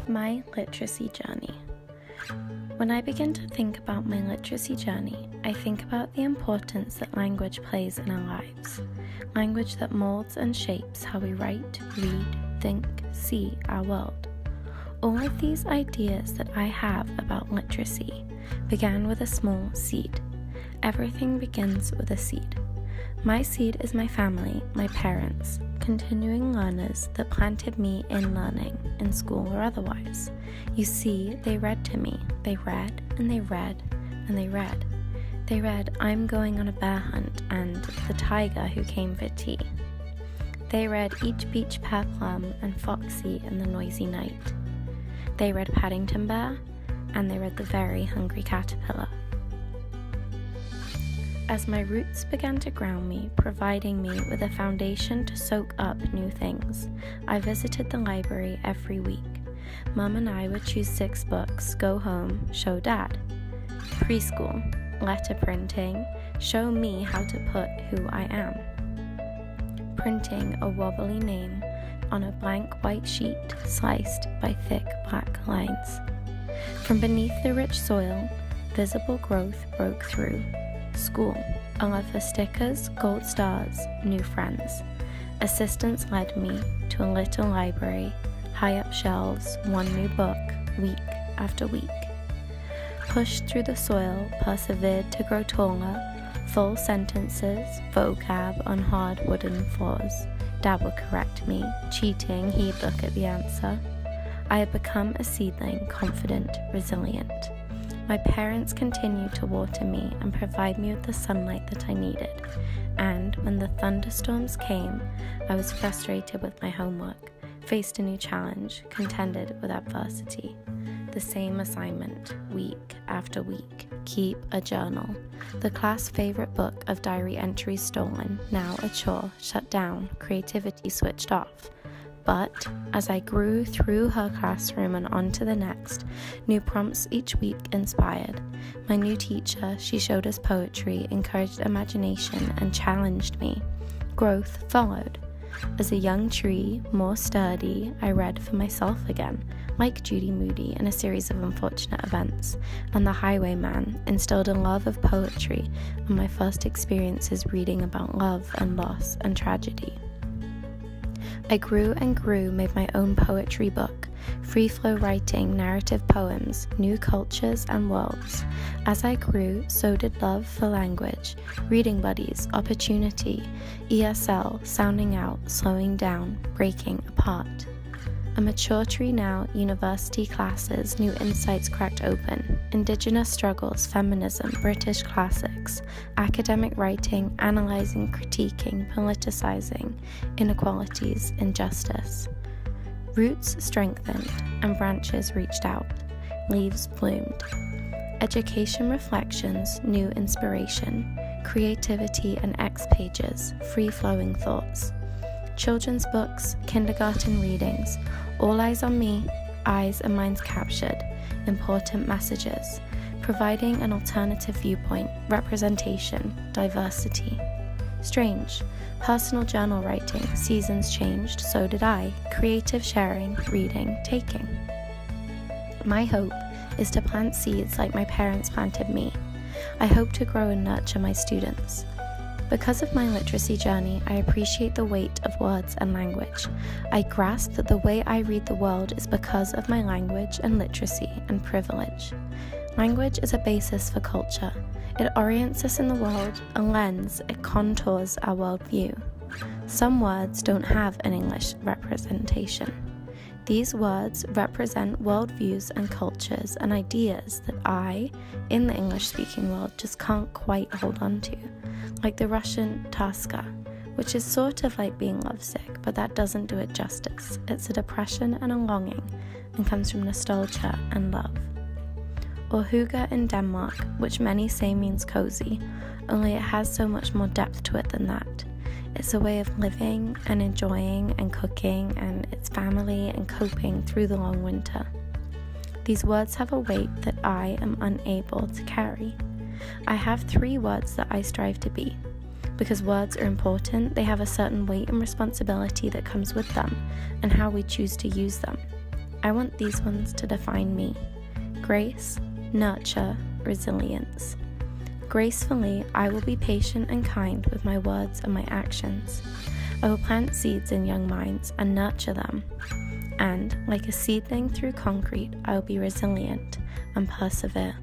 My literacy journey. When I begin to think about my literacy journey, I think about the importance that language plays in our lives. Language that molds and shapes how we write, read, think, see our world. All of these ideas that I have about literacy began with a small seed. Everything begins with a seed. My seed is my family, my parents, continuing learners that planted me in learning, in school or otherwise. You see, they read to me. They read, and they read, and they read. They read, I'm going on a bear hunt, and the tiger who came for tea. They read Each Beach Pear Plum and Foxy and the Noisy Night. They read Paddington Bear, and they read The Very Hungry Caterpillar. As my roots began to ground me, providing me with a foundation to soak up new things, I visited the library every week. Mum and I would choose 6 books, go home, show Dad. Preschool, letter printing, show me how to put who I am. Printing a wobbly name on a blank white sheet sliced by thick black lines. From beneath the rich soil, visible growth broke through. School, a love for stickers, gold stars, new friends. Assistants led me to a little library, high up shelves, one new book, week after week. Pushed through the soil, persevered to grow taller, full sentences, vocab on hard wooden floors. Dad would correct me, cheating, he'd look at the answer. I had become a seedling, confident, resilient. My parents continued to water me and provide me with the sunlight that I needed, and when the thunderstorms came, I was frustrated with my homework, faced a new challenge, contended with adversity. The same assignment, week after week. Keep a journal. The class favorite book of diary entries stolen, now a chore, shut down, creativity switched off. But as I grew through her classroom and on to the next, new prompts each week inspired. My new teacher, she showed us poetry, encouraged imagination, and challenged me. Growth followed. As a young tree, more sturdy, I read for myself again, like Judy Moody in A Series of Unfortunate Events, and The Highwayman instilled a love of poetry and my first experiences reading about love and loss and tragedy. I grew and grew, made my own poetry book, free-flow writing, narrative poems, new cultures and worlds. As I grew, so did love for language, reading buddies, opportunity, ESL, sounding out, slowing down, breaking apart. A mature tree now, university classes, new insights cracked open, Indigenous struggles, feminism, British classics, academic writing, analyzing, critiquing, politicizing, inequalities, injustice. Roots strengthened and branches reached out, leaves bloomed. Education reflections, new inspiration, creativity and X pages, free-flowing thoughts. Children's books, kindergarten readings, all eyes on me, eyes and minds captured, important messages, providing an alternative viewpoint, representation, diversity. Strange, personal journal writing, seasons changed, so did I, creative sharing, reading, taking. My hope is to plant seeds like my parents planted me. I hope to grow and nurture my students. Because of my literacy journey, I appreciate the weight of words and language. I grasp that the way I read the world is because of my language and literacy and privilege. Language is a basis for culture. It orients us in the world, a lens, it contours our worldview. Some words don't have an English representation. These words represent worldviews and cultures and ideas that I, in the English-speaking world, just can't quite hold on to. Like the Russian toska, which is sort of like being lovesick, but that doesn't do it justice. It's a depression and a longing, and comes from nostalgia and love. Or hygge in Denmark, which many say means cozy, only it has so much more depth to it than that. It's a way of living and enjoying and cooking, and it's family and coping through the long winter. These words have a weight that I am unable to carry. I have 3 words that I strive to be. Because words are important, they have a certain weight and responsibility that comes with them, and how we choose to use them. I want these ones to define me: grace, nurture, resilience. Gracefully, I will be patient and kind with my words and my actions. I will plant seeds in young minds and nurture them. And, like a seedling through concrete, I will be resilient and persevere.